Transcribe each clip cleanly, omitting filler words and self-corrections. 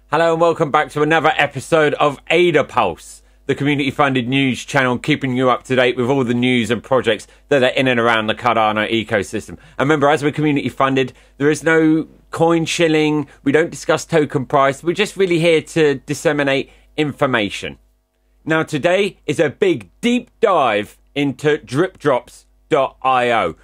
Hello and welcome back to another episode of AdaPulse, the community-funded news channel keeping you up to date with all the news and projects that are in and around the Cardano ecosystem. And remember, as we're community-funded, there is no coin shilling, we don't discuss token price, we're just really here to disseminate information. Now today is a big deep dive into DripDropz.io.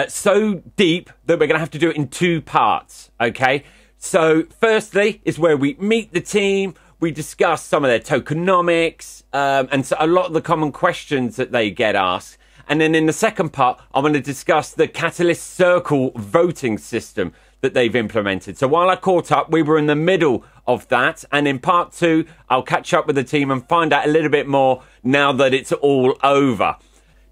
So deep that we're going to have to do it in two parts, okay? So firstly is where we meet the team, we discuss some of their tokenomics, and so a lot of the common questions that they get asked. And then in the second part, I'm going to discuss the Catalyst Circle voting system that they've implemented. So while I caught up, we were in the middle of that. And in part two, I'll catch up with the team and find out a little bit more now that it's all over.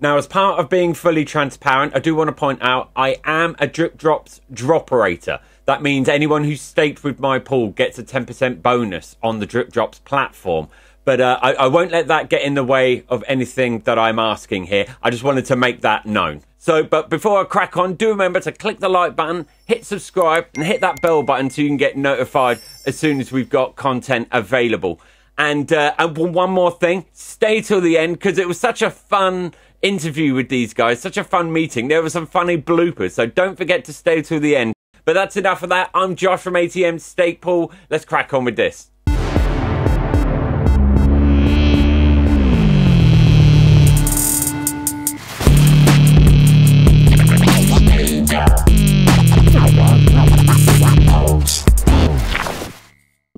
Now, as part of being fully transparent, I do want to point out I am a DripDropz dropperator. That means anyone who's staked with my pool gets a 10% bonus on the DripDropz platform. But I won't let that get in the way of anything that I'm asking here. I just wanted to make that known. So, but before I crack on, do remember to click the like button, hit subscribe, and hit that bell button so you can get notified as soon as we've got content available. And one more thing, stay till the end because it was such a fun interview with these guys, such a fun meeting. There were some funny bloopers, so don't forget to stay till the end. But that's enough of that. I'm Josh from ATM Stake Pool. Let's crack on with this.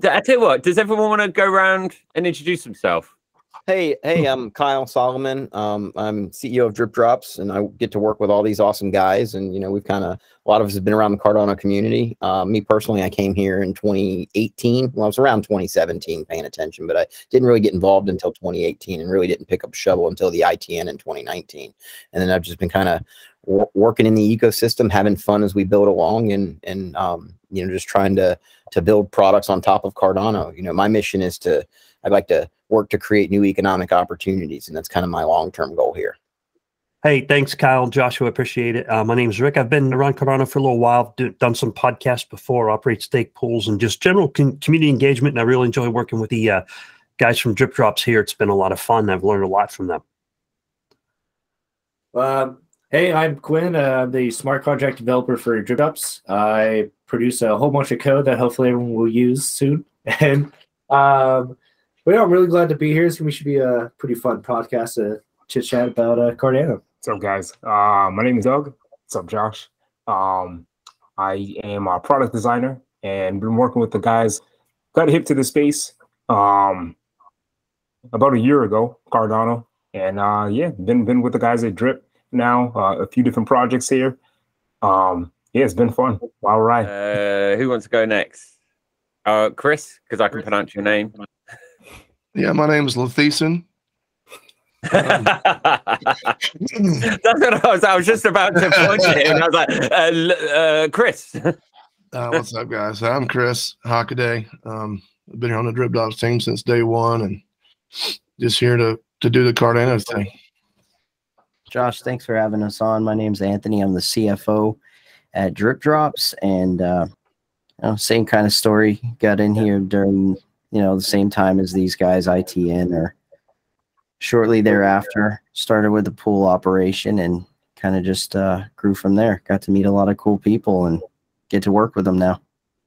I tell you what, does everyone want to go around and introduce themselves? Hey, I'm Kyle Solomon. I'm CEO of DripDropz, and I get to work with all these awesome guys. And, you know, we've a lot of us have been around the Cardano community. Me personally, I came here in 2018. Well, I was around 2017 paying attention, but I didn't really get involved until 2018 and really didn't pick up a shovel until the ITN in 2019. And then I've just been kind of working in the ecosystem, having fun as we build along and you know, just trying to build products on top of Cardano. You know, my mission is I'd like to work to create new economic opportunities, and that's kind of my long-term goal here. Hey, thanks, Kyle, Joshua, appreciate it. My name is Rick. I've been around Cardano for a little while, done some podcasts before, operate stake pools, and just general community engagement, and I really enjoy working with the guys from DripDropz here. It's been a lot of fun. I've learned a lot from them. Hey, I'm Quinn. I'm the smart contract developer for DripDropz. I produce a whole bunch of code that hopefully everyone will use soon. And but yeah, I'm really glad to be here. So we should be a pretty fun podcast to chit chat about Cardano. What's up, guys? My name is Doug. What's up, Josh? I am a product designer and been working with the guys. Got hip to the space about a year ago, Cardano, and yeah, been with the guys at Drip now. A few different projects here. Yeah, it's been fun. All right. Who wants to go next? Chris, because I can pronounce your name. Yeah, my name is Lathieson. That's what I was just about to point at him. And I was like, Chris. What's up, guys? I'm Chris Hockaday. I've been here on the DripDropz team since day one and just here to do the Cardano thing. Josh, thanks for having us on. My name's Anthony. I'm the CFO at DripDropz, and you know, same kind of story. Got in here during the same time as these guys, ITN, or shortly thereafter. Started with the pool operation and kind of just grew from there. Got to meet a lot of cool people and get to work with them now.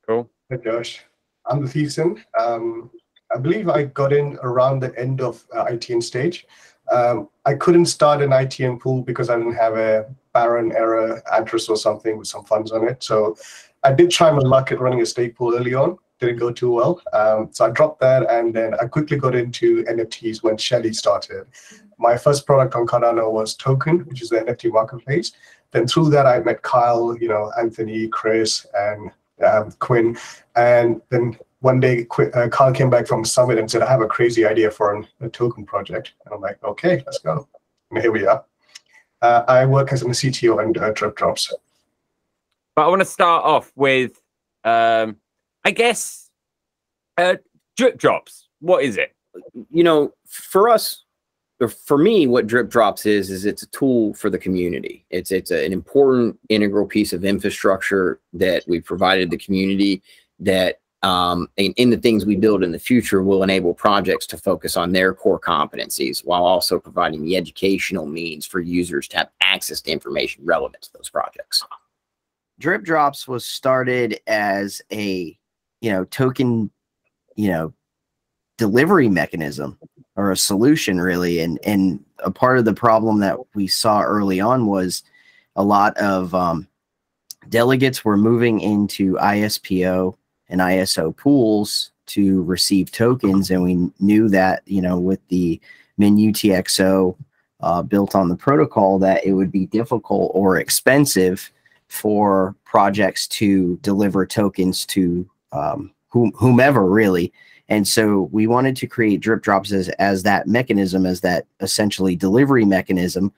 Cool. Hi, Josh. I'm Lathieson. I believe I got in around the end of ITN stage. I couldn't start an ITN pool because I didn't have a Baron error address or something with some funds on it. So I did try my luck at running a stake pool early on. Didn't go too well. So I dropped that, and then I quickly got into NFTs when Shelly started. My first product on Cardano was Token, which is the NFT marketplace. Then through that, I met Kyle, Anthony, Chris, and Quinn. And then one day, Kyle came back from Summit and said, I have a crazy idea for a token project. And I'm like, okay, let's go. And here we are. I work as a CTO and DripDropz. But I want to start off with, I guess, DripDropz. What is it? You know, for us, or for me, what DripDropz is it's a tool for the community. It's an important integral piece of infrastructure that we provided the community that in the things we build in the future will enable projects to focus on their core competencies while also providing the educational means for users to have access to information relevant to those projects. DripDropz was started as a, token, delivery mechanism or a solution really. And a part of the problem that we saw early on was a lot of delegates were moving into ISPO and ISO pools to receive tokens. And we knew that, with the MinUTXO built on the protocol, that it would be difficult or expensive for projects to deliver tokens to whomever really. And so we wanted to create DripDropz as that mechanism, as that essentially delivery mechanism,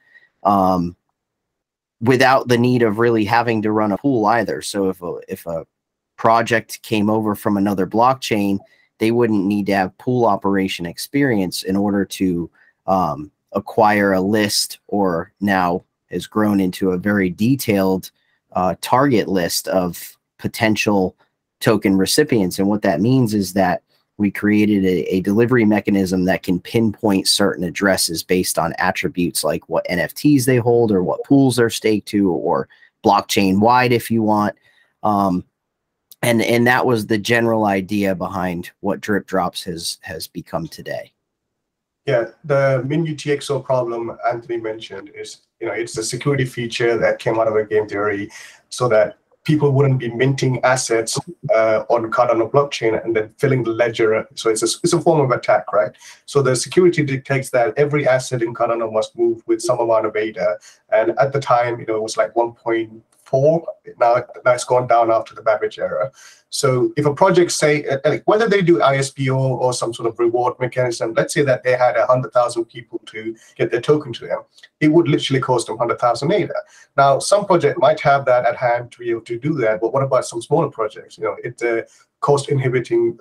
without the need of really having to run a pool either. So if a project came over from another blockchain, they wouldn't need to have pool operation experience in order to acquire a list, or now has grown into a very detailed target list of potential token recipients. And what that means is that we created a delivery mechanism that can pinpoint certain addresses based on attributes like what NFTs they hold, or what pools they're staked to, or blockchain wide if you want. And that was the general idea behind what DripDropz has become today. Yeah, the MinUTXO problem Anthony mentioned is, it's a security feature that came out of a game theory so that people wouldn't be minting assets on Cardano blockchain and then filling the ledger. So it's a form of attack, right? So the security dictates that every asset in Cardano must move with some amount of ADA. And at the time, it was like 1.4. Now it's gone down after the Babbage era. So if a project say, whether they do ISPO or some sort of reward mechanism, let's say that they had 100,000 people to get their token to them, it would literally cost them 100,000 ADA. Now, some project might have that at hand to be able to do that, but what about some smaller projects? It's a cost inhibiting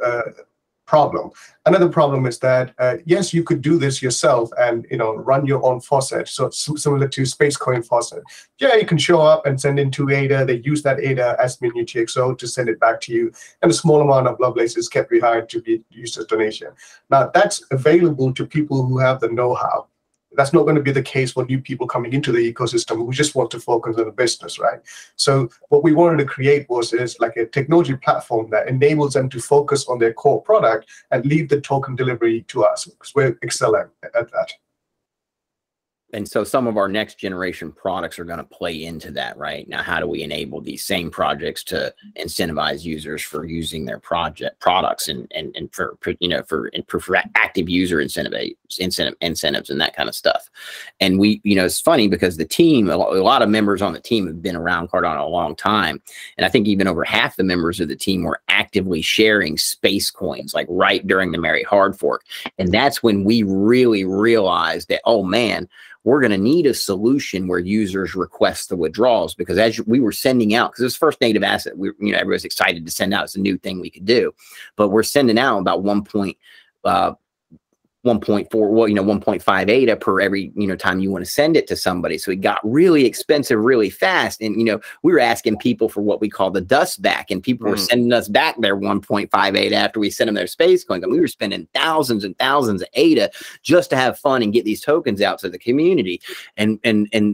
problem. Another problem is that, yes, you could do this yourself and, run your own faucet. So similar to Spacecoin faucet. Yeah, you can show up and send in 2 ADA. They use that ADA as MinUTXO to send it back to you. And a small amount of Lovelace is kept behind to be used as donation. Now, that's available to people who have the know-how. That's not going to be the case for new people coming into the ecosystem who just want to focus on the business, right? So what we wanted to create is like a technology platform that enables them to focus on their core product and leave the token delivery to us, because we're excellent at that. And so some of our next generation products are going to play into that, right? Now, how do we enable these same projects to incentivize users for using their products and for active user incentives and that kind of stuff? And we, it's funny because the team, a lot of members on the team have been around Cardano a long time. And I think even over half the members of the team were actively sharing space coins, like right during the Merry Hard Fork. And that's when we really realized that, oh man, we're going to need a solution where users request the withdrawals, because as we were sending out, because it was first native asset, everybody's excited to send out. It's a new thing we could do, but we're sending out about 1.4, 1.5 ADA per every, time you want to send it to somebody. So it got really expensive really fast. And, we were asking people for what we call the dust back, and people were sending us back their 1.5 ADA after we sent them their space coins. And we were spending thousands and thousands of ADA just to have fun and get these tokens out to the community. And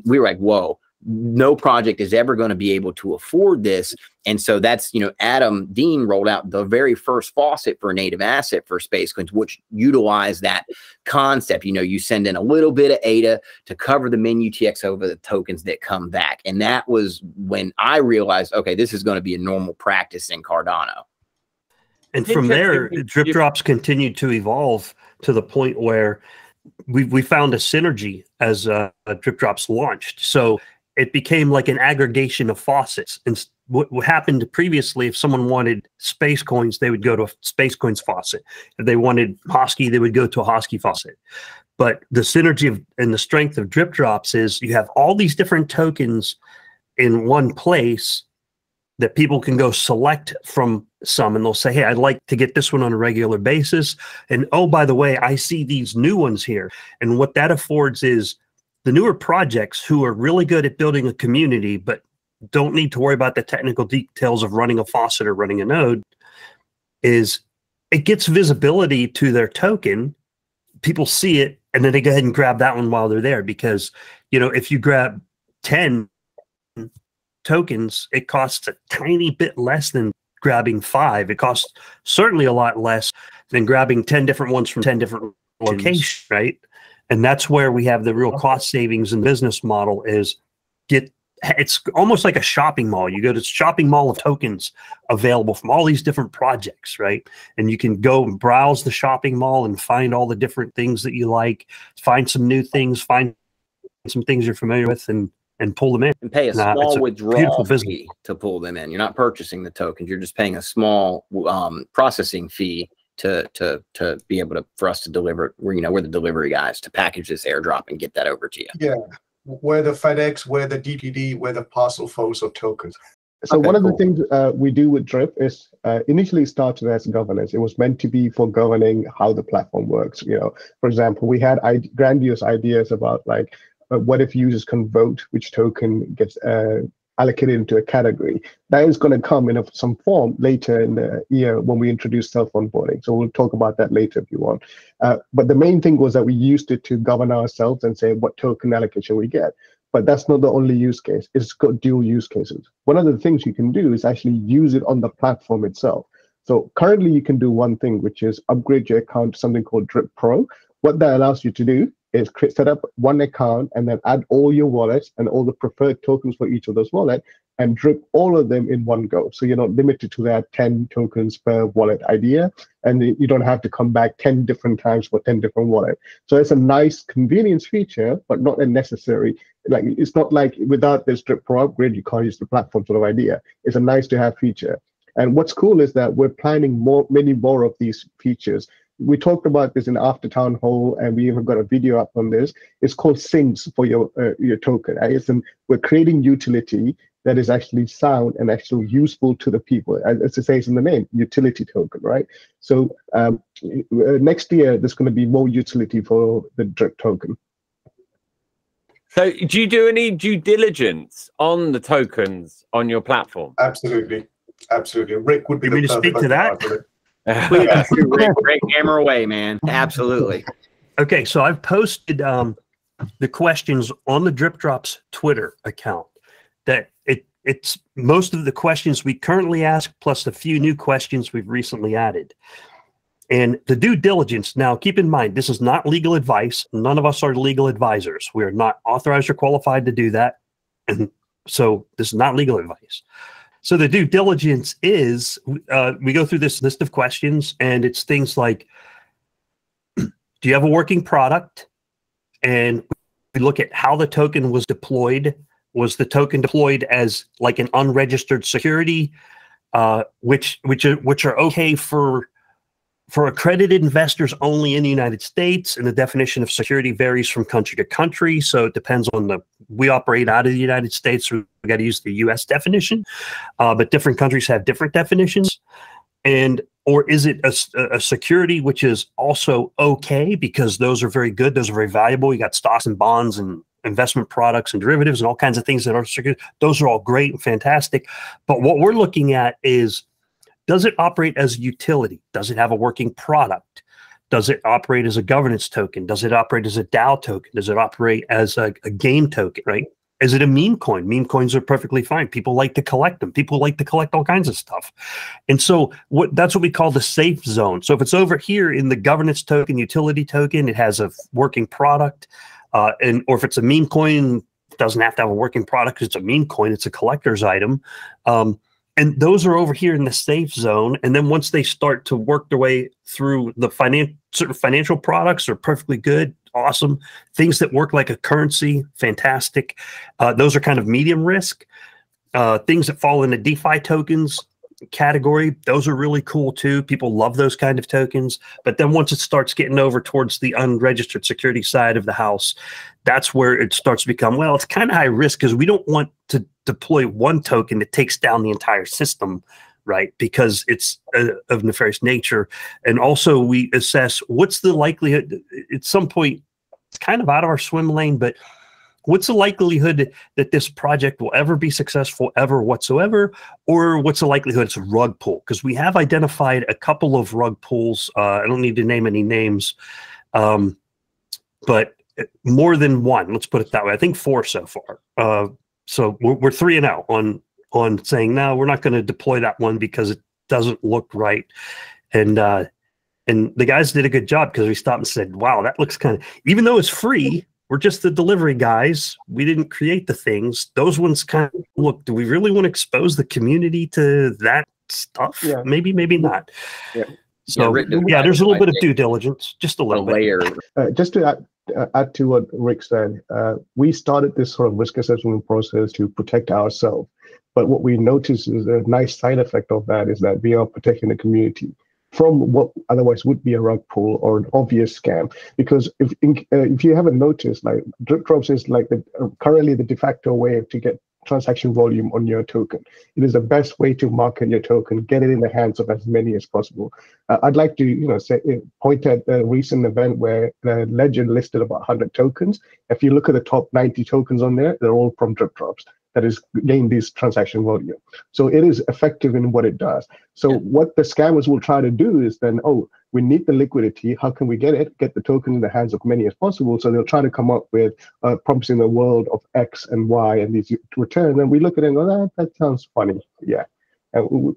we were like, whoa, no project is ever going to be able to afford this. And so that's, Adam Dean rolled out the very first faucet for a native asset for space coins, which utilized that concept. You send in a little bit of ADA to cover the MinUTX over the tokens that come back. And that was when I realized, okay, this is going to be a normal practice in Cardano. And from there, DripDropz continued to evolve to the point where we found a synergy as DripDropz launched. So it became like an aggregation of faucets. And what happened previously, if someone wanted space coins, they would go to a space coins faucet. If they wanted Hosky, they would go to a Hosky faucet. But the synergy and the strength of DripDropz is you have all these different tokens in one place that people can go select from some, and they'll say, hey, I'd like to get this one on a regular basis. And oh, by the way, I see these new ones here. And what that affords is the newer projects who are really good at building a community, but don't need to worry about the technical details of running a faucet or running a node, is it gets visibility to their token. People see it, and then they go ahead and grab that one while they're there, because, you know, if you grab 10 tokens, it costs a tiny bit less than grabbing 5. It costs certainly a lot less than grabbing 10 different ones from 10 different locations, right? And that's where we have the real cost savings in business model is it's almost like a shopping mall. You go to a shopping mall of tokens available from all these different projects, right? And you can go and browse the shopping mall and find all the different things that you like, find some new things, find some things you're familiar with, and pull them in. And pay a small withdrawal business fee to pull them in. You're not purchasing the tokens. You're just paying a small processing fee to be able to, for us to deliver. We're the delivery guys to package this airdrop and get that over to you. Yeah. We're the FedEx, we're the DPD, we're the parcel folks of tokens. So one of the things we do with Drip is initially started as governance. It was meant to be for governing how the platform works. You know, for example, we had grandiose ideas about like, what if users can vote which token gets allocated into a category? That is going to come in some form later in the year when we introduce self-onboarding. So we'll talk about that later if you want. But the main thing was that we used it to govern ourselves and say what token allocation we get. But that's not the only use case. It's got dual use cases. One of the things you can do is actually use it on the platform itself. So currently you can do one thing, which is upgrade your account to something called Drip Pro. What that allows you to do is set up one account and then add all your wallets and all the preferred tokens for each of those wallets and drip all of them in one go. So you're not limited to that 10 tokens per wallet idea, and you don't have to come back 10 different times for 10 different wallets. So it's a nice convenience feature, but not a necessary. Like, it's not like without this Drip Pro upgrade, you can't use the platform sort of idea. It's a nice to have feature. And what's cool is that we're planning many more of these features. We talked about this in After Town Hall, and we even got a video up on this. It's called Sings for your token. Right? We're creating utility that is actually sound and actually useful to the people. As it says in the name, utility token, right? So next year, there's going to be more utility for the Drip token. So do you do any due diligence on the tokens on your platform? Absolutely. Absolutely. Rick would be the perfect speak to that? Rick, hammer away, man. Absolutely. Okay, so I've posted the questions on the DripDropz Twitter account. That it's most of the questions we currently ask, plus a few new questions we've recently added. And the due diligence, now keep in mind, this is not legal advice. None of us are legal advisors. We are not authorized or qualified to do that. And so this is not legal advice. So the due diligence is, we go through this list of questions, and it's things like, do you have a working product? And we look at how the token was deployed. Was the token deployed as like an unregistered security, which are okay for accredited investors only in the United States, and the definition of security varies from country to country. So it depends on we operate out of the United States, so we got to use the US definition, but different countries have different definitions. Or is it a security which is also okay, because those are very good, those are very valuable. You got stocks and bonds and investment products and derivatives and all kinds of things that are secure. Those are all great and fantastic. But what we're looking at is, does it operate as a utility? Does it have a working product? Does it operate as a governance token? Does it operate as a DAO token? Does it operate as a game token, right? Is it a meme coin? Meme coins are perfectly fine. People like to collect them. People like to collect all kinds of stuff. And so that's what we call the safe zone. So if it's over here in the governance token, utility token, it has a working product, or if it's a meme coin, it doesn't have to have a working product because it's a meme coin. It's a collector's item. And those are over here in the safe zone. And then once they start to work their way through the certain financial products are perfectly good, awesome. Things that work like a currency, fantastic. Those are kind of medium risk. Things that fall in the DeFi tokens category, those are really cool too. People love those kind of tokens. But then once it starts getting over towards the unregistered security side of the house, that's where it starts to become, well, it's kind of high risk, because we don't want to deploy one token that takes down the entire system, right? Because it's of nefarious nature. And also we assess what's the likelihood at some point. It's kind of out of our swim lane, but what's the likelihood that this project will ever be successful ever whatsoever, or what's the likelihood it's a rug pull? Because we have identified a couple of rug pulls. I don't need to name any names, but more than one. Let's put it that way. I think 4 so far. So we're 3-0 on saying no, we're not going to deploy that one because it doesn't look right. And the guys did a good job because we stopped and said, wow, that looks kind of, even though it's free, we're just the delivery guys. We didn't create the things. Those ones kind of look, do we really want to expose the community to that stuff? Yeah. Maybe not. Yeah. So yeah, there's a little bit of due diligence, just a little layer. Just to add to what Rick said, we started this sort of risk assessment process to protect ourselves. But what we noticed is a nice side effect of that is that we are protecting the community from what otherwise would be a rug pull or an obvious scam. Because if you haven't noticed, like DripDropz is like currently the de facto way to get transaction volume on your token. It is the best way to market your token, get it in the hands of as many as possible. I'd like to point at a recent event where Ledger listed about 100 tokens. If you look at the top 90 tokens on there, they're all from DripDropz. That is gain this transaction volume. So it is effective in what it does. So what the scammers will try to do is then, we need the liquidity. How can we get it? Get the token in the hands of many as possible. So they'll try to come up with promising a world of X and Y and these returns. And we look at it and go, that sounds funny. Yeah. And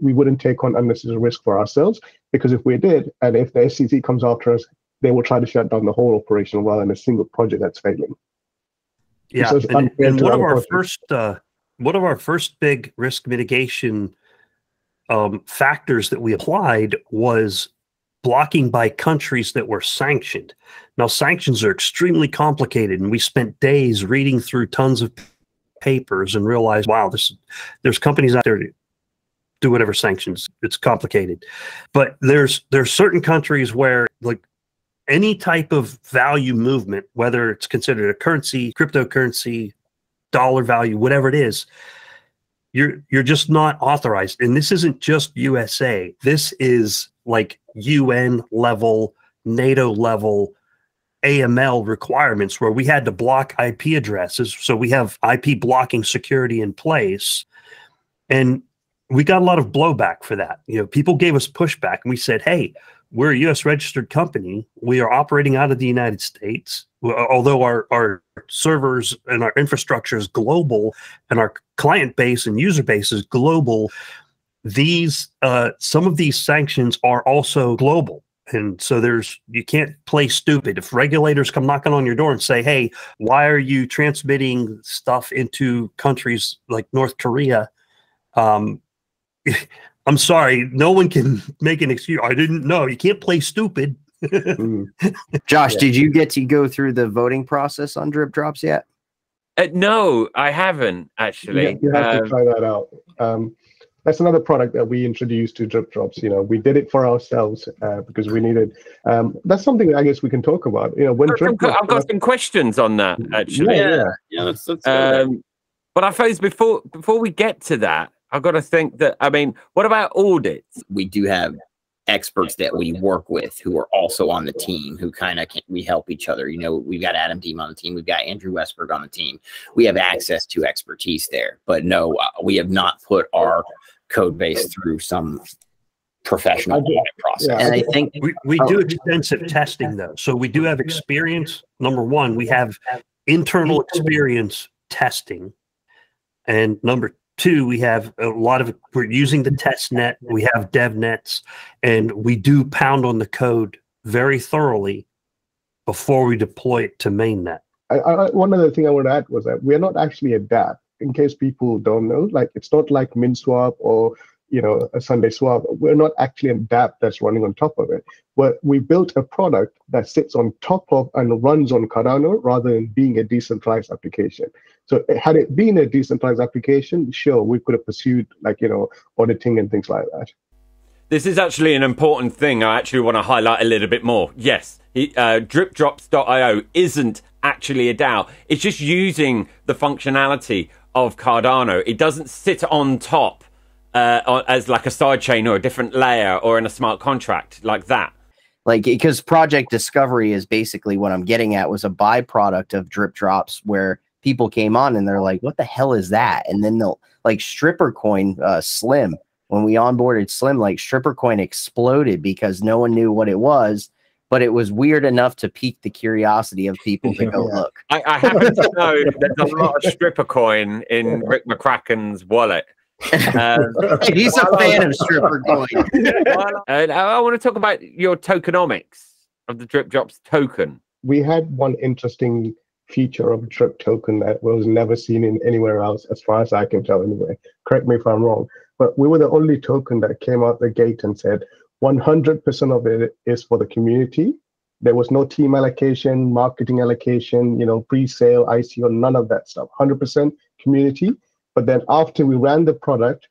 we wouldn't take on unnecessary risk for ourselves, because if we did, and if the SEC comes after us, they will try to shut down the whole operation rather than a single project that's failing. Yeah, and one of our first big risk mitigation factors that we applied was blocking by countries that were sanctioned. Now, sanctions are extremely complicated, and we spent days reading through tons of papers and realized, wow, there's companies out there to do whatever sanctions. It's complicated, but there's certain countries where, like, any type of value movement, whether it's considered a currency, cryptocurrency, dollar value, whatever it is, you're just not authorized. And this isn't just USA. This is like UN level, NATO level, AML requirements where we had to block IP addresses. So we have IP blocking security in place. And we got a lot of blowback for that. People gave us pushback, and we said, hey, we're a U.S. registered company. We are operating out of the United States. Although our servers and our infrastructure is global and our client base and user base is global, some of these sanctions are also global. And so you can't play stupid. If regulators come knocking on your door and say, hey, why are you transmitting stuff into countries like North Korea? I'm sorry, no one can make an excuse. I didn't know. You can't play stupid. Josh, did you get to go through the voting process on DripDropz yet? No, I haven't actually. You have to try that out. That's another product that we introduced to DripDropz. We did it for ourselves because we needed. That's something I guess we can talk about. When I've got some questions on that actually. Yeah. Let's but I suppose before we get to that, I've got to think that, what about audits? We do have experts that we work with who are also on the team who we help each other. We've got Adam Deem on the team. We've got Andrew Westberg on the team. We have access to expertise there. But no, we have not put our code base through some professional audit process. And I think we do extensive testing, though. So we do have experience. Number one, we have internal experience testing. And number two, we have we're using the test net, we have dev nets, and we do pound on the code very thoroughly before we deploy it to mainnet. One other thing I want to add was that we're not actually a DApp, in case people don't know. Like, it's not like MinSwap or a Sunday Swap. We're not actually a DApp that's running on top of it. But we built a product that sits on top of and runs on Cardano rather than being a decentralized application. So had it been a decentralized application, sure, we could have pursued auditing and things like that. This is actually an important thing I actually want to highlight a little bit more. Yes, DripDropz.io isn't actually a DAO. It's just using the functionality of Cardano. It doesn't sit on top as like a side chain or a different layer or in a smart contract like that. Like, because Project Discovery is basically what I'm getting at, was a byproduct of DripDropz, where people came on and they're like, what the hell is that? And then they'll, like, Stripper Coin, Slim, when we onboarded Slim, like, Stripper Coin exploded because no one knew what it was, but it was weird enough to pique the curiosity of people to go look. I happen to know there's a lot of Stripper Coin in Rick McCracken's wallet. He's a fan of Stripper Coin. I want to talk about your tokenomics of the DripDropz token. We had one interesting feature of Drip token that was never seen in anywhere else, as far as I can tell anyway. Correct me if I'm wrong, but we were the only token that came out the gate and said 100% of it is for the community. There was no team allocation, marketing allocation, pre-sale, ICO, none of that stuff. 100% community. But then after we ran the product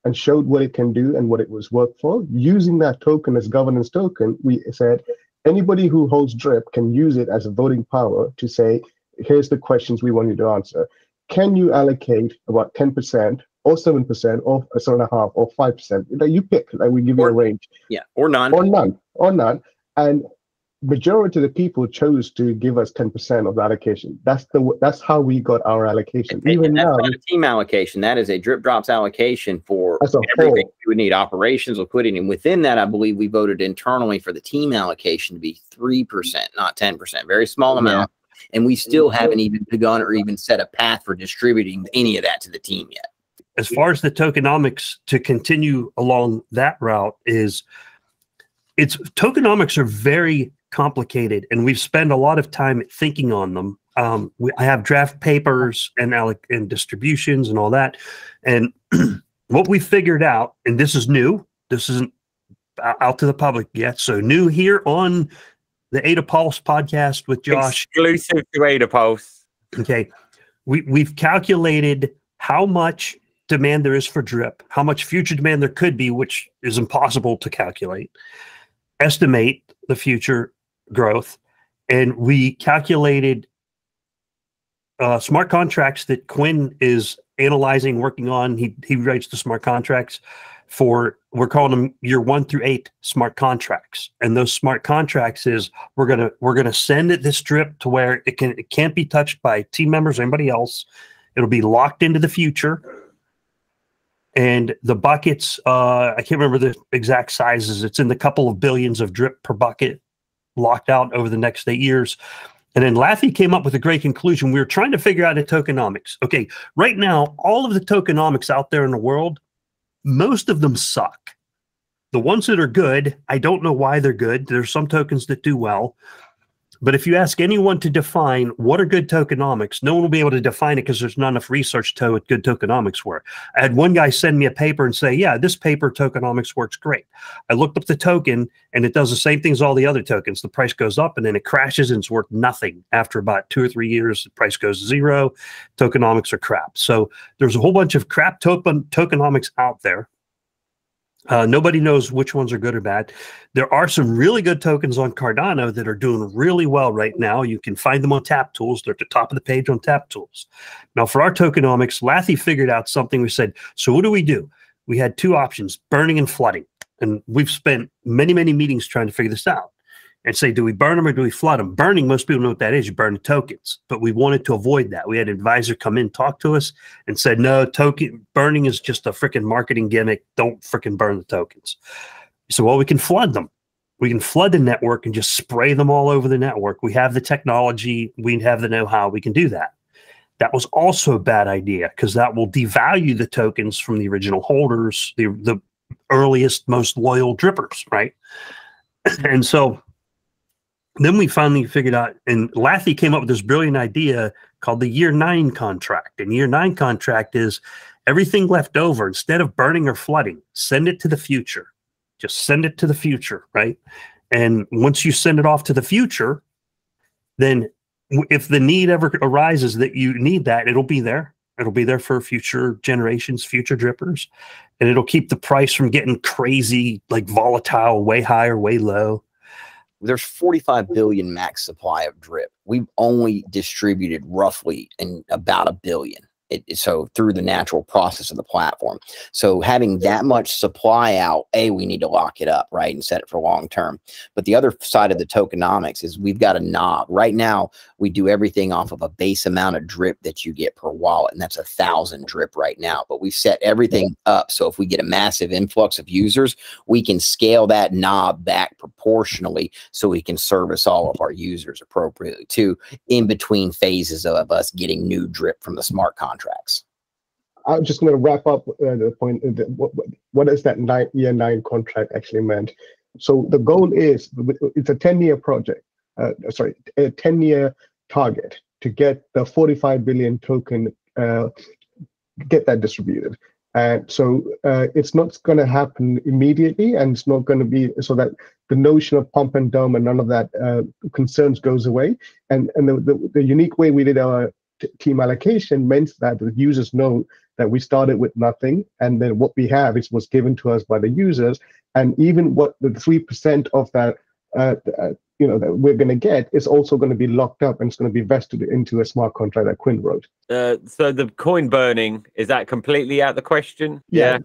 and showed what it can do and what it was worked for, using that token as governance token, we said anybody who holds Drip can use it as a voting power to say, here's the questions we want you to answer. Can you allocate about 10%? Or 7%, or 7.5%, or 5%. You pick. Like, we give you a range. Yeah, or none. Or none. And majority of the people chose to give us 10% of the allocation. That's how we got our allocation. Even that's now, not a team allocation. That is a DripDropz allocation for as a everything. whole. We would need operations, liquidity, and within that, I believe we voted internally for the team allocation to be 3%, not 10%. Very small amount. And we still haven't even begun or even set a path for distributing any of that to the team yet. As far as the tokenomics, to continue along that route, tokenomics are very complicated, and we've spent a lot of time thinking on them. I have draft papers and distributions and all that. And what we figured out, and this is new, this isn't out to the public yet, so new here on the AdaPulse podcast with Josh. Exclusive to AdaPulse. Okay. We've calculated how much demand there is for Drip, how much future demand there could be, which is impossible to calculate, estimate the future growth. And we calculated smart contracts that Quinn is analyzing, working on. He writes the smart contracts for, we're calling them year 1 through 8 smart contracts. And those smart contracts is we're gonna send it this Drip to where it can't be touched by team members or anybody else. It'll be locked into the future. And the buckets, I can't remember the exact sizes. It's in the couple of billions of Drip per bucket locked out over the next 8 years. And then Lathy came up with a great conclusion. We were trying to figure out a tokenomics. Okay, right now, all of the tokenomics out there in the world, most of them suck. The ones that are good, I don't know why they're good. There's some tokens that do well. But if you ask anyone to define what are good tokenomics, no one will be able to define it because there's not enough research to what good tokenomics were. I had one guy send me a paper and say, yeah, this paper tokenomics works great. I looked up the token and it does the same thing as all the other tokens. The price goes up and then it crashes and it's worth nothing. After about 2 or 3 years, the price goes to zero. Tokenomics are crap. So there's a whole bunch of crap tokenomics out there. Nobody knows which ones are good or bad. There are some really good tokens on Cardano that are doing really well right now. You can find them on Tap Tools. They're at the top of the page on Tap Tools. Now, for our tokenomics, Lathy figured out something. We said, so what do? We had 2 options, burning and flooding. And we've spent many, many meetings trying to figure this out and say, do we burn them or do we flood them? Burning, most people know what that is. You burn the tokens. But we wanted to avoid that. We had an advisor come in, talk to us, and said, no, burning is just a freaking marketing gimmick. Don't freaking burn the tokens. So, well, we can flood them. We can flood the network and just spray them all over the network. We have the technology. We have the know-how. We can do that. That was also a bad idea because that will devalue the tokens from the original holders, the earliest, most loyal drippers, right? And so then we finally figured out, and Lathy came up with this brilliant idea called the year 9 contract. And year 9 contract is everything left over, instead of burning or flooding, send it to the future. Just send it to the future, right? And once you send it off to the future, then if the need ever arises that you need that, it'll be there. It'll be there for future generations, future drippers. And it'll keep the price from getting crazy, like volatile, way high or way low. There's 45 billion max supply of Drip. We've only distributed roughly in about 1 billion. So through the natural process of the platform. So having that much supply out, we need to lock it up, right, and set it for long term. But the other side of the tokenomics is we've got a knob. Right now, we do everything off of a base amount of drip that you get per wallet, and that's 1,000 drip right now. But we've set everything up so if we get a massive influx of users, we can scale that knob back proportionally so we can service all of our users appropriately too, in between phases of us getting new drip from the smart contracts. I'm just going to wrap up the point. What is that year 9 contract actually meant? So the goal is, it's a 10-year project, a 10-year target to get the 45 billion token, get that distributed. And so it's not going to happen immediately, and it's not going to be so that the notion of pump and dump and none of that concerns goes away. And the unique way we did our team allocation meant that the users know that we started with nothing, and then what we have was given to us by the users, and even what the 3% of that that we're going to get is also going to be locked up, and it's going to be vested into a smart contract that Quinn wrote. So the coin burning, is that completely out of the question? Yeah,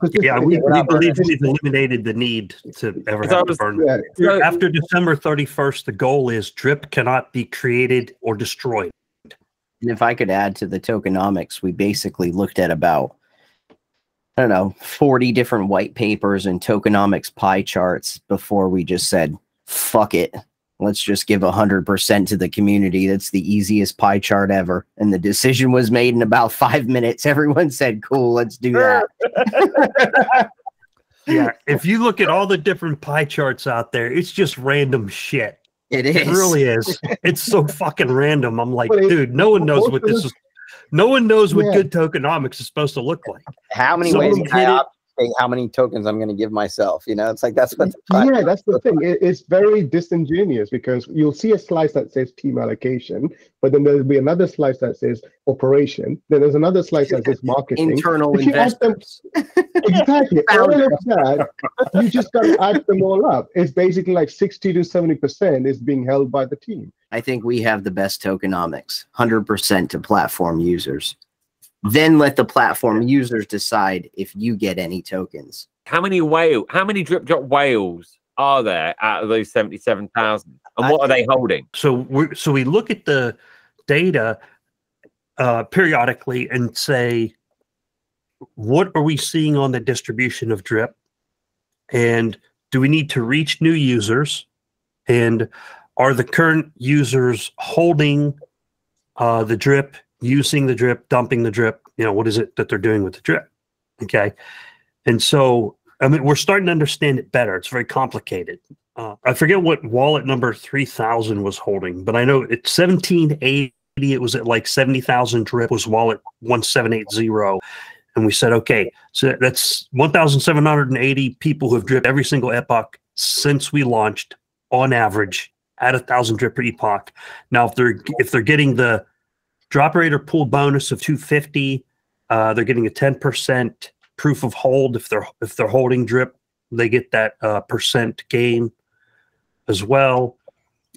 we believe we've eliminated the need to ever have to burn. Yeah. After December 31st, the goal is drip cannot be created or destroyed. And if I could add to the tokenomics, we basically looked at about, 40 different white papers and tokenomics pie charts before we just said, fuck it. Let's just give 100% to the community. That's the easiest pie chart ever. And the decision was made in about 5 minutes. Everyone said, cool, let's do that. Yeah, if you look at all the different pie charts out there, it's just random shit. It is. It really is. It's so fucking random. I'm like, dude, no one knows what this is. No one knows what good tokenomics is supposed to look like. How many ways can I say how many tokens I'm going to give myself? It's like that's what. That's the thing. It's very disingenuous because you'll see a slice that says team allocation, but then there'll be another slice that says operation. Then there's another slice that says marketing. Internal investors. Exactly. All of that, you just got to add them all up. It's basically like 60 to 70% is being held by the team. I think we have the best tokenomics, 100% to platform users. Then let the platform users decide if you get any tokens. How many DripDrop whales are there out of those 77,000? And what are they holding? So we look at the data periodically and say, what are we seeing on the distribution of drip? And do we need to reach new users? And are the current users holding the drip, using the drip, dumping the drip? What is it that they're doing with the drip? Okay. And so, we're starting to understand it better. It's very complicated. I forget what wallet number 3,000 was holding, but I know it's 1780. It was at like 70,000 drip was wallet 1780. And we said, okay, so that's 1,780 people who have dripped every single epoch since we launched on average at 1,000 drip per epoch. Now, if they're getting the drop rate or pool bonus of 250, they're getting a 10% proof of hold. If they're holding drip, they get that percent gain as well.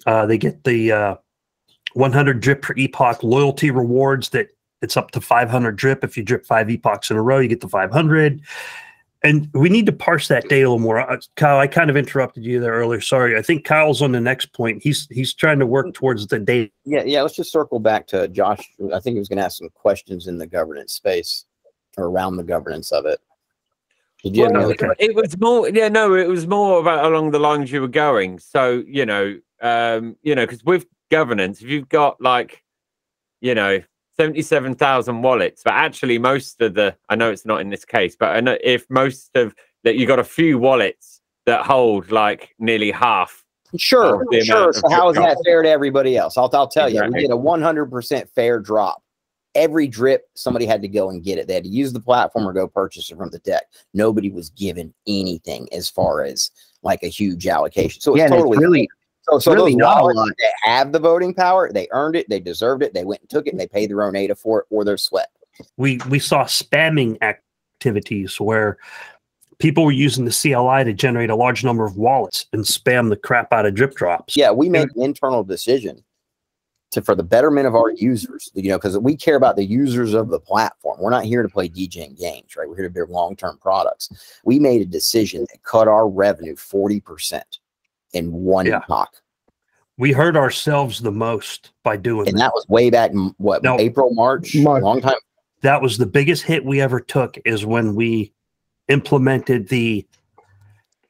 They get the 100 drip per epoch loyalty rewards that it's up to 500 drip. If you drip 5 epochs in a row, you get the 500. And we need to parse that data a little more. Kyle, I kind of interrupted you there earlier. Sorry. I think Kyle's on the next point. He's trying to work towards the data. Yeah. Let's just circle back to Josh. I think he was going to ask some questions in the governance space or around the governance of it. Did you have another it was more. Yeah, no, it was more about along the lines you were going. So because with governance, if you've got 77,000 wallets, but actually most of I know it's not in this case, but I know if most of that, you got a few wallets that hold nearly half. Sure. So how is that fair to everybody else? I'll tell you, we get a 100% fair drop. Every drip, somebody had to go and get it. They had to use the platform or go purchase it from the deck. Nobody was given anything as far as a huge allocation. So it's totally really. So really those wallets that have the voting power, they earned it, they deserved it, they went and took it, and they paid their own ADA for it or their sweat. We saw spamming activities where people were using the CLI to generate a large number of wallets and spam the crap out of DripDropz. Yeah, we made an internal decision for the betterment of our users, you know, because we care about the users of the platform. We're not here to play DJing games, right? We're here to build long-term products. We made a decision that cut our revenue 40% in one knock. We hurt ourselves the most by doing and that was way back in April, March, long time. That was the biggest hit we ever took, is when we implemented the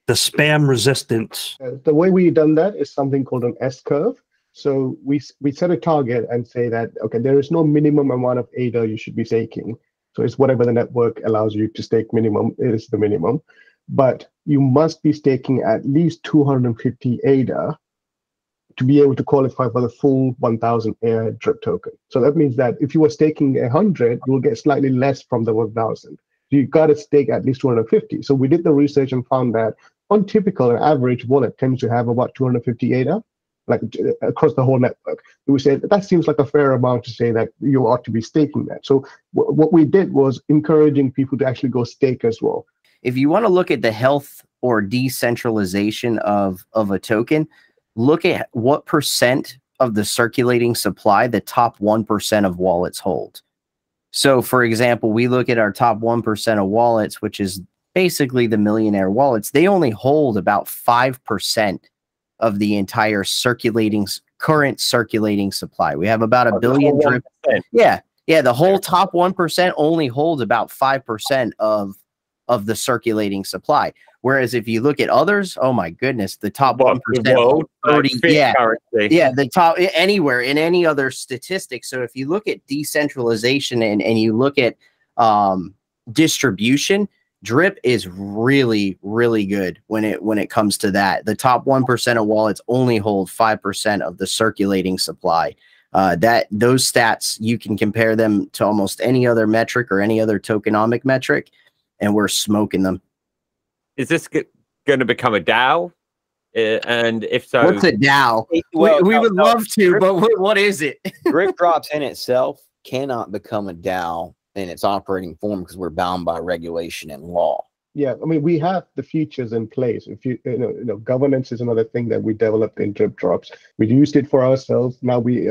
spam resistance. The way we done that is something called an S curve. So we set a target and say that, okay, there is no minimum amount of ADA you should be staking. So it's whatever the network allows you to stake minimum is the minimum. But you must be staking at least 250 ADA to be able to qualify for the full 1,000 drip token. So that means that if you were staking 100, you'll get slightly less from the 1,000. So you got to stake at least 250. So we did the research and found that on typical, an average wallet tends to have about 250 ADA, like across the whole network. We said that seems like a fair amount to say that you ought to be staking that. So what we did was encouraging people to actually go stake as well. If you want to look at the health or decentralization of a token, look at what percent of the circulating supply the top 1% of wallets hold. So, for example, we look at our top 1% of wallets, which is basically the millionaire wallets. They only hold about 5% of the entire current circulating supply. We have about a billion drip. Yeah. The whole top 1% only holds about 5% of the circulating supply. Whereas if you look at others, oh my goodness, the top 1%, 30, the top anywhere in any other statistics. So if you look at decentralization and you look at distribution, Drip is really, really good when it comes to that. The top 1% of wallets only hold 5% of the circulating supply. Those stats, you can compare them to almost any other metric or any other tokenomic metric, and we're smoking them. Is this going to become a DAO? And if so, what's a DAO? We would love to, but what is it? DripDropz in itself cannot become a DAO in its operating form because we're bound by regulation and law. Yeah, I mean, we have the features in place. If you know, governance is another thing that we developed in DripDropz. We used it for ourselves. Now we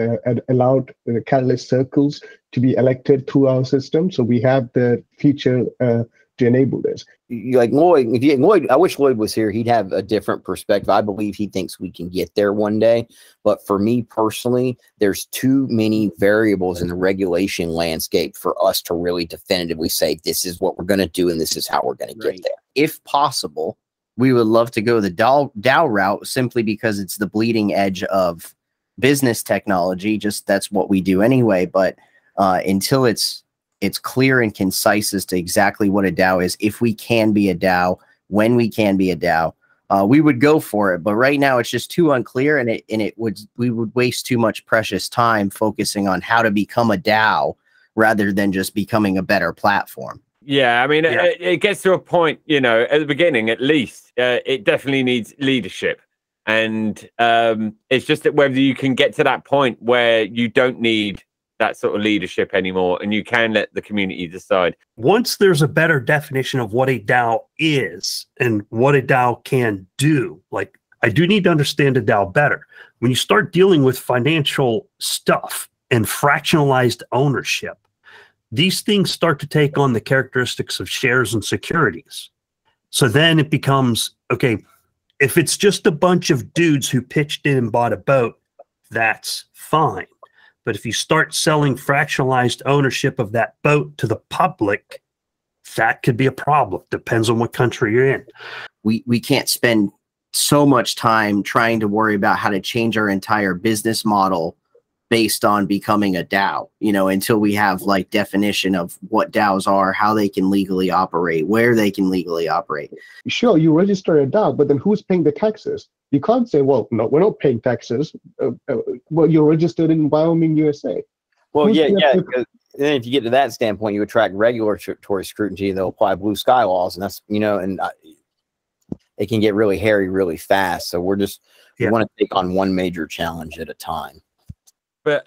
allowed catalyst circles to be elected through our system. So we have the feature to enable this. Like Lloyd, Lloyd, I wish Lloyd was here. He'd have a different perspective. I believe he thinks we can get there one day. But for me personally, there's too many variables in the regulation landscape for us to really definitively say this is what we're going to do and this is how we're going to get there. If possible, we would love to go the DAO route, simply because it's the bleeding edge of business technology. Just that's what we do anyway. But until it's clear and concise as to exactly what a DAO is, if we can be a DAO, when we can be a DAO, we would go for it. But right now it's just too unclear, and we would waste too much precious time focusing on how to become a DAO rather than just becoming a better platform. Yeah, I mean, it gets to a point, you know, at the beginning at least, it definitely needs leadership. And it's just that whether you can get to that point where you don't need that sort of leadership anymore, and you can let the community decide. Once there's a better definition of what a DAO is and what a DAO can do, like, I do need to understand a DAO better. When you start dealing with financial stuff and fractionalized ownership, these things start to take on the characteristics of shares and securities. So then it becomes, okay, if it's just a bunch of dudes who pitched in and bought a boat, that's fine. But if you start selling fractionalized ownership of that boat to the public, that could be a problem. Depends on what country you're in. We can't spend so much time trying to worry about how to change our entire business model based on becoming a DAO, you know, until we have like definition of what DAOs are, how they can legally operate, where they can legally operate. Sure, you register a DAO, but then who's paying the taxes? You can't say, well, no, we're not paying taxes. Well, you're registered in Wyoming, USA. Well, because then if you get to that standpoint, you attract regulatory scrutiny. They'll apply blue sky laws, and that's, you know, and it can get really hairy really fast. So we want to take on one major challenge at a time. But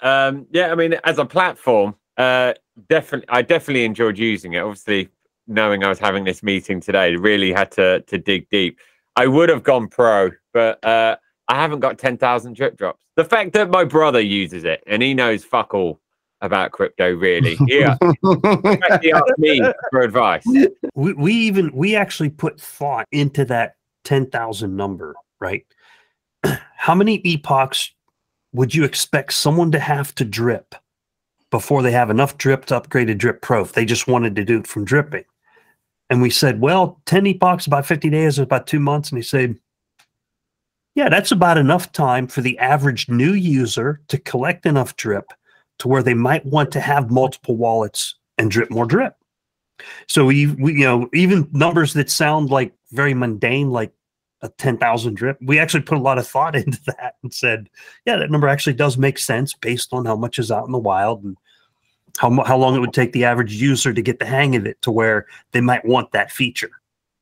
yeah, I mean, as a platform, I definitely enjoyed using it. Obviously, knowing I was having this meeting today, really had to dig deep. I would have gone pro, but I haven't got 10,000 drip drops. The fact that my brother uses it and he knows fuck all about crypto, really. Yeah. He asked me for advice. We actually put thought into that 10,000 number, right? How many epochs would you expect someone to have to drip before they have enough drip to upgrade to Drip Pro if they just wanted to do it from dripping? And we said, well, 10 epochs, about 50 days, about 2 months. And he said, yeah, that's about enough time for the average new user to collect enough drip to where they might want to have multiple wallets and drip more drip. So we you know, even numbers that sound like very mundane, like a 10,000 drip, we actually put a lot of thought into that and said, yeah, that number actually does make sense based on how much is out in the wild and how long it would take the average user to get the hang of it to where they might want that feature.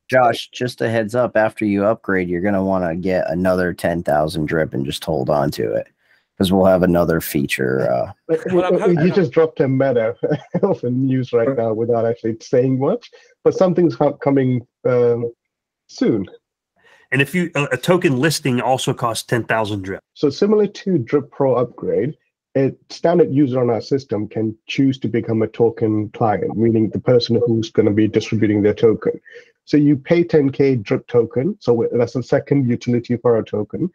Josh, just a heads up, after you upgrade, you're going to want to get another 10,000 drip and just hold on to it because we'll have another feature. You just dropped a meta of the news right now without actually saying much, but something's coming soon. And if you a token listing also costs 10,000 drip. So similar to Drip Pro upgrade, a standard user on our system can choose to become a token client, meaning the person who's going to be distributing their token. So you pay 10K drip token. So that's the second utility for our token.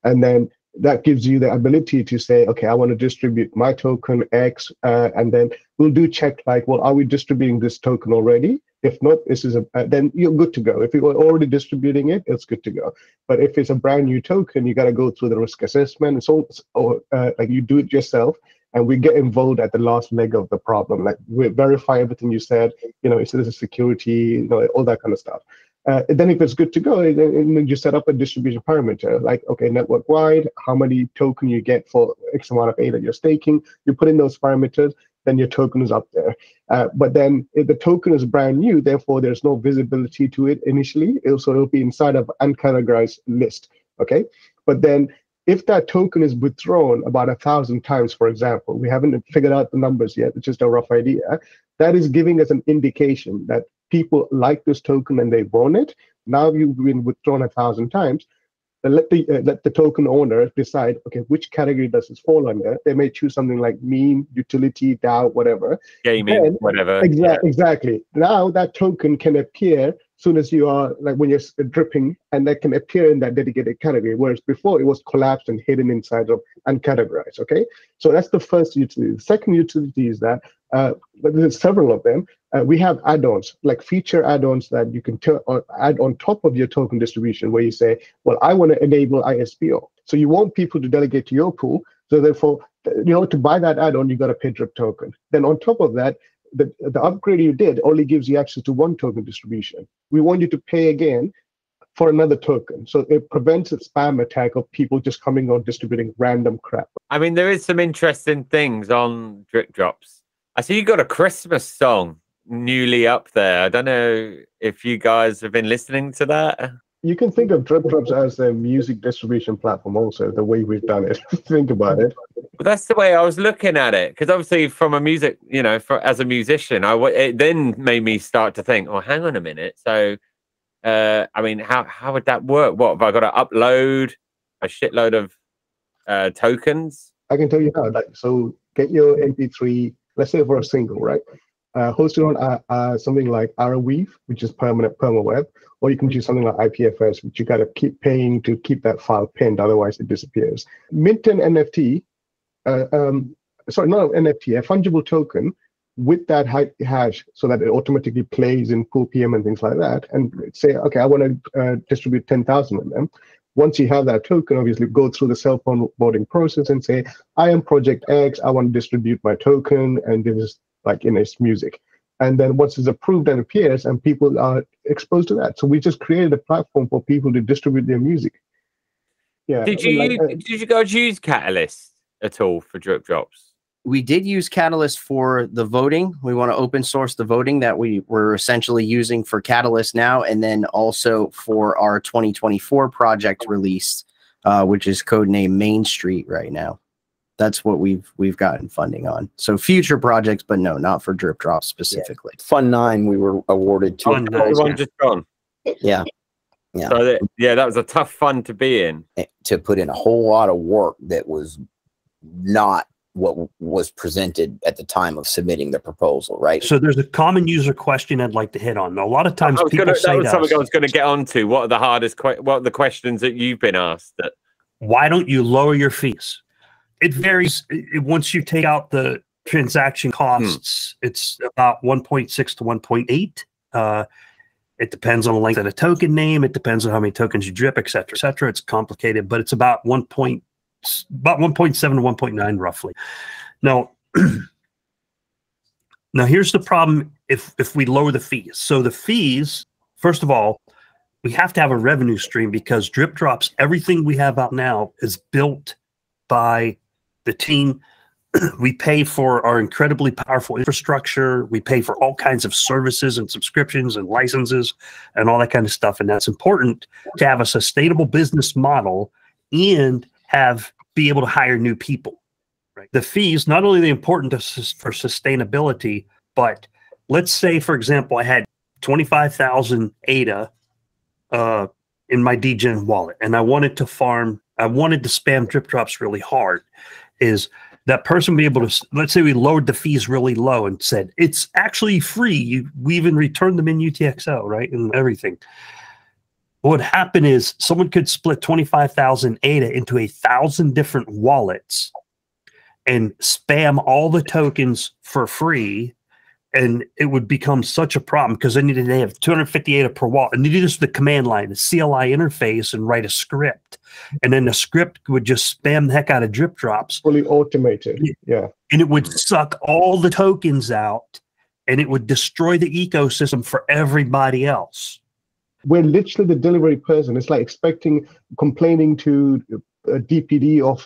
And then that gives you the ability to say, okay, I want to distribute my token X, and then we'll do check like, well, are we distributing this token already? If not, this is then you're good to go. If you are already distributing it, it's good to go. But if it's a brand new token, you got to go through the risk assessment. So like you do it yourself, and we get involved at the last leg of the problem. Like we verify everything you said. You know, is this a security? You know, all that kind of stuff. Then if it's good to go, then you set up a distribution parameter, like, okay, network wide, how many token you get for X amount of A that you're staking. You put in those parameters, then your token is up there. But then if the token is brand new, therefore there's no visibility to it initially. So it'll be inside of uncategorized list, okay? But then if that token is withdrawn about 1,000 times, for example, we haven't figured out the numbers yet, it's just a rough idea, that is giving us an indication that people like this token and they want it. Now you've been withdrawn 1,000 times. Let the token owner decide, okay, which category does this fall under? They may choose something like meme, utility, DAO, whatever. Gaming, whatever. Exactly. Now that token can appear soon as you are, like when you're dripping, and that can appear in that dedicated category, whereas before it was collapsed and hidden inside of uncategorized, okay? So that's the first utility. The second utility is that, but there's several of them, we have add-ons, like feature add-ons that you can add on top of your token distribution, where you say, well, I want to enable ISPO. So you want people to delegate to your pool, so therefore, you know, to buy that add-on, you got to pay drip token. Then on top of that, the upgrade you did only gives you access to one token distribution. We want you to pay again for another token. So it prevents a spam attack of people just coming out distributing random crap. I mean, there is some interesting things on DripDropz. I see you got a Christmas song newly up there. I don't know if you guys have been listening to that. You can think of DripDropz as a music distribution platform also, the way we've done it. Think about it. Well, that's the way I was looking at it. Because obviously from a music, you know, as a musician, it then made me start to think, oh, hang on a minute. So, I mean, how would that work? What, have I got to upload a shitload of tokens? I can tell you how. Like, so get your MP3, let's say for a single, right? Host it on something like Arrowweave, which is permaweb, or you can choose something like IPFS, which you got to keep paying to keep that file pinned, otherwise it disappears. Mint an NFT, sorry, not an NFT, a fungible token with that hash, so that it automatically plays in pool PM and things like that, and say, okay, I want to distribute 10,000 of them. Once you have that token, obviously go through the self-onboarding process and say, I am Project X, I want to distribute my token, and this is like in its music. And then once it's approved and appears, and people are exposed to that. So we just created a platform for people to distribute their music. Yeah. Did you guys use Catalyst at all for DripDropz? We did use Catalyst for the voting. We want to open source the voting that we're essentially using for Catalyst now, and then also for our 2024 project release, which is codenamed Main Street right now. That's what we've gotten funding on. So future projects, but no, not for DripDropz specifically. Yeah. Fund 9, we were awarded to. Fund 9, just gone. Yeah. Yeah. So that was a tough fund to be in. To put in a whole lot of work that was not what was presented at the time of submitting the proposal, right? So there's a common user question I'd like to hit on. A lot of times people say that was something us, I was going to get onto. What are the hardest? What are the questions that you've been asked? Why don't you lower your fees? It varies. Once you take out the transaction costs, it's about 1.6 to 1.8. It depends on the length of the token name. It depends on how many tokens you drip, et cetera, et cetera. It's complicated, but it's about 1.7 to 1.9 roughly. Now, now here's the problem if we lower the fees. So the fees, first of all, we have to have a revenue stream because DripDropz, everything we have out now is built by the team. We pay for our incredibly powerful infrastructure. We pay for all kinds of services and subscriptions and licenses and all that kind of stuff. And that's important to have a sustainable business model and be able to hire new people. Right? The fees, not only are they important for sustainability, but let's say, for example, I had 25,000 ADA in my DGen wallet, and I wanted to spam DripDropz really hard. Is that person be able to, let's say we lowered the fees really low and said, it's actually free. We even returned them in UTXO, right? And everything. What would happen is someone could split 25,000 ADA into 1,000 different wallets and spam all the tokens for free. And it would become such a problem because then they have 250 ADA per wallet. And you do this with the command line, the CLI interface, and write a script. And then the script would just spam the heck out of DripDropz. Fully automated. Yeah. And it would suck all the tokens out and it would destroy the ecosystem for everybody else. We're literally the delivery person. It's like complaining to a DPD or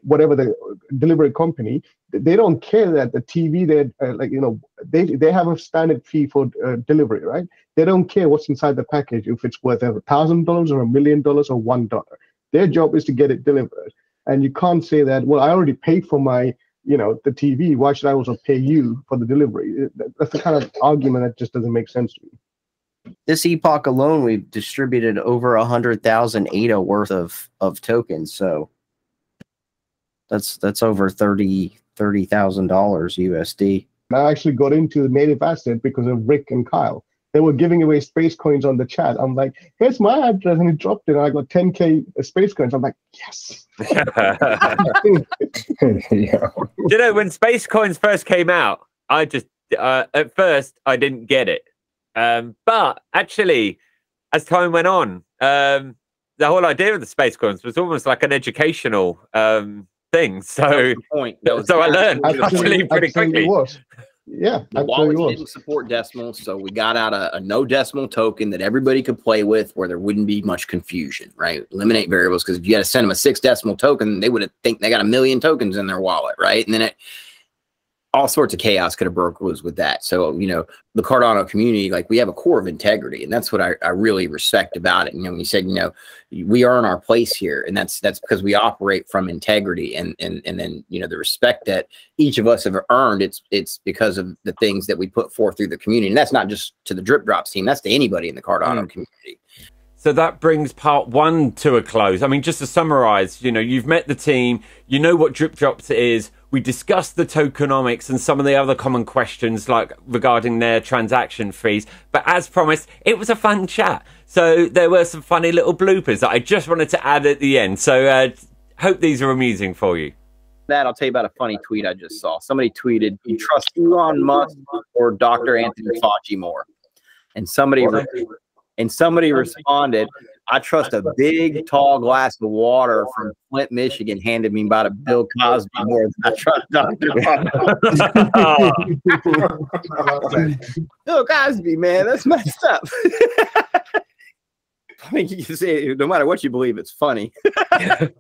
whatever the delivery company. They don't care that the TV they have a standard fee for delivery, right? They don't care what's inside the package, if it's worth $1,000 or $1 million or $1. Their job is to get it delivered, and you can't say that. Well, I already paid for my the TV. Why should I also pay you for the delivery? That's the kind of argument that just doesn't make sense to me. This epoch alone, we've distributed over 100,000 ADA worth of tokens. So that's over $30,000 USD. I actually got into the native asset because of Rick and Kyle. They were giving away space coins on the chat. I'm like, here's my address, and he dropped it, and I got 10K space coins. I'm like, yes. Yeah. When space coins first came out, I just at first I didn't get it. But actually, as time went on, the whole idea of the space coins was almost like an educational thing. So, so I learned actually pretty quickly. Yeah, the wallet didn't support decimals, so we got out a no decimal token that everybody could play with, where there wouldn't be much confusion. Right? Eliminate variables, because if you had to send them a 6 decimal token, they would think they got 1 million tokens in their wallet, right? And then all sorts of chaos could have broke loose with that. So, the Cardano community, like, we have a core of integrity, and that's what I really respect about it. When you said, we earn our place here, and that's because we operate from integrity, and then, the respect that each of us have earned, it's because of the things that we put forth through the community. And that's not just to the DripDropz team, that's to anybody in the Cardano community. So that brings part 1 to a close. I mean, just to summarize, you've met the team, you know what DripDropz is. We discussed the tokenomics and some of the other common questions, like regarding their transaction fees. But as promised, it was a fun chat. So there were some funny little bloopers that I just wanted to add at the end. So hope these are amusing for you. I'll tell you about a funny tweet I just saw. Somebody tweeted, "You trust Elon Musk or Dr. Anthony Fauci more?" And somebody responded, "I trust a big, tall glass of water from Flint, Michigan, handed me by Bill Cosby more than I trust Dr. Bill Cosby, man, that's messed up." I mean, you can say, no matter what you believe, it's funny. Okay.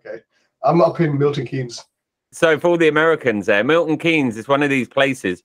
I'm up in Milton Keynes. So for all the Americans there, Milton Keynes is one of these places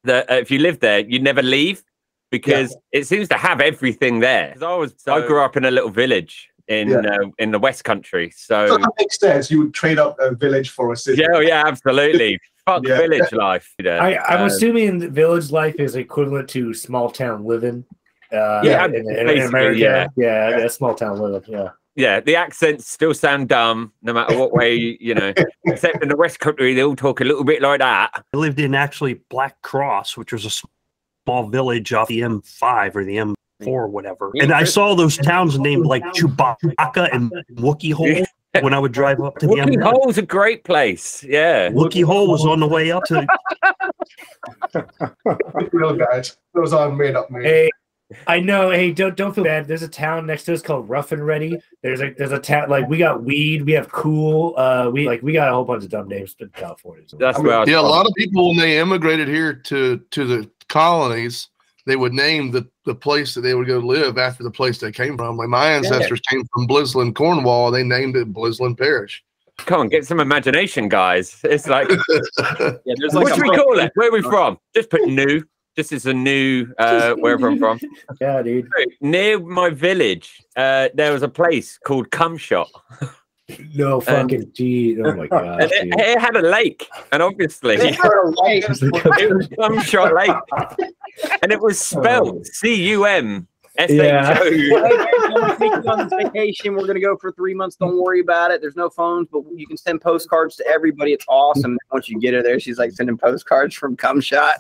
that if you live there, you never leave, because it seems to have everything there. I grew up in a little village in the West Country, so that makes sense. You would trade up a village for a city. Yeah, absolutely. Fuck village life. I'm assuming village life is equivalent to small town living. Yeah, in basically, America. yeah. Yeah, small town live. Yeah. Yeah, the accents still sound dumb no matter what way, you know, except in the West Country, they all talk a little bit like that. I lived in actually Black Cross, which was a small village off the M5 or the M4 or whatever. And I saw those towns named like Chewbacca and Wookiee Hole when I would drive up to the M1. Wookiee Hole's a great place. Yeah. Wookiee Hole was on the way up to. Real guys. Those aren't made up, man. Hey, I know. Hey, don't feel bad. There's a town next to us called Rough and Ready. There's a town like we got weed, we have cool, we got a whole bunch of dumb names in California. So. That's where a lot of people when they immigrated here to the colonies, they would name the place that they would go live after the place they came from. Like my ancestors came from Blisland, Cornwall. They named it Blisland Parish. Come on, get some imagination, guys. It's like, there's what should we call it? Where are we from? Just put new. This is a new, wherever I'm from. Yeah, dude. Near my village, there was a place called Cum Shot. No fucking gee. Oh my god. It had a lake, and obviously it was Cum Shot Lake. And it was spelled CUM. Yeah. We're taking on this vacation. We're going to go for 3 months. Don't worry about it. There's no phones, but you can send postcards to everybody. It's awesome. Once you get her there, she's like sending postcards from Cum Shot.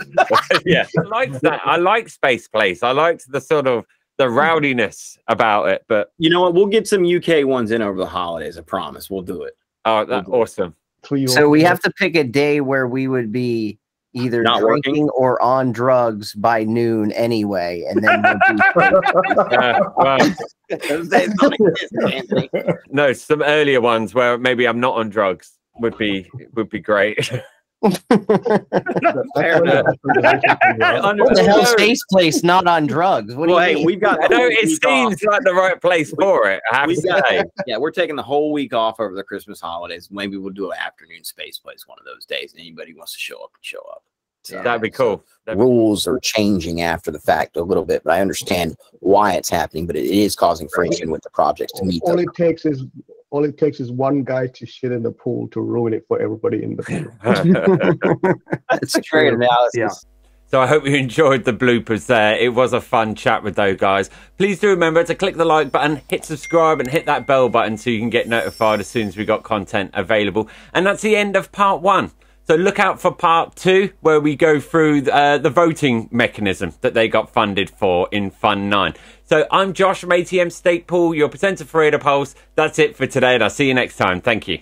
Yeah, I liked that. I liked Space Place. I liked the sort of the rowdiness about it. But you know what? We'll get some UK ones in over the holidays. I promise. We'll do it. Oh, that's awesome. So we have to pick a day where we would be either not drinking or on drugs by noon anyway, and then no, some earlier ones where maybe I'm not on drugs would be great. What the hell, Space Place not on drugs? What do you mean? We've got. I know it seems like the right place for it. I have to say. Yeah, we're taking the whole week off over the Christmas holidays. Maybe we'll do an afternoon Space Place one of those days. Anybody wants to show up, can show up. So, that'd be cool. Rules are changing after the fact a little bit, but I understand why it's happening. But it is causing friction with the projects to meet. All it takes is one guy to shit in the pool to ruin it for everybody in the pool. That's a great analysis. Yeah. So I hope you enjoyed the bloopers there. It was a fun chat with those guys. Please do remember to click the like button, hit subscribe, and hit that bell button so you can get notified as soon as we got content available. And that's the end of part 1. So look out for part 2, where we go through the voting mechanism that they got funded for in Fund 9. So I'm Josh from ATM Stake Pool, your presenter for AdaPulse. That's it for today, and I'll see you next time. Thank you.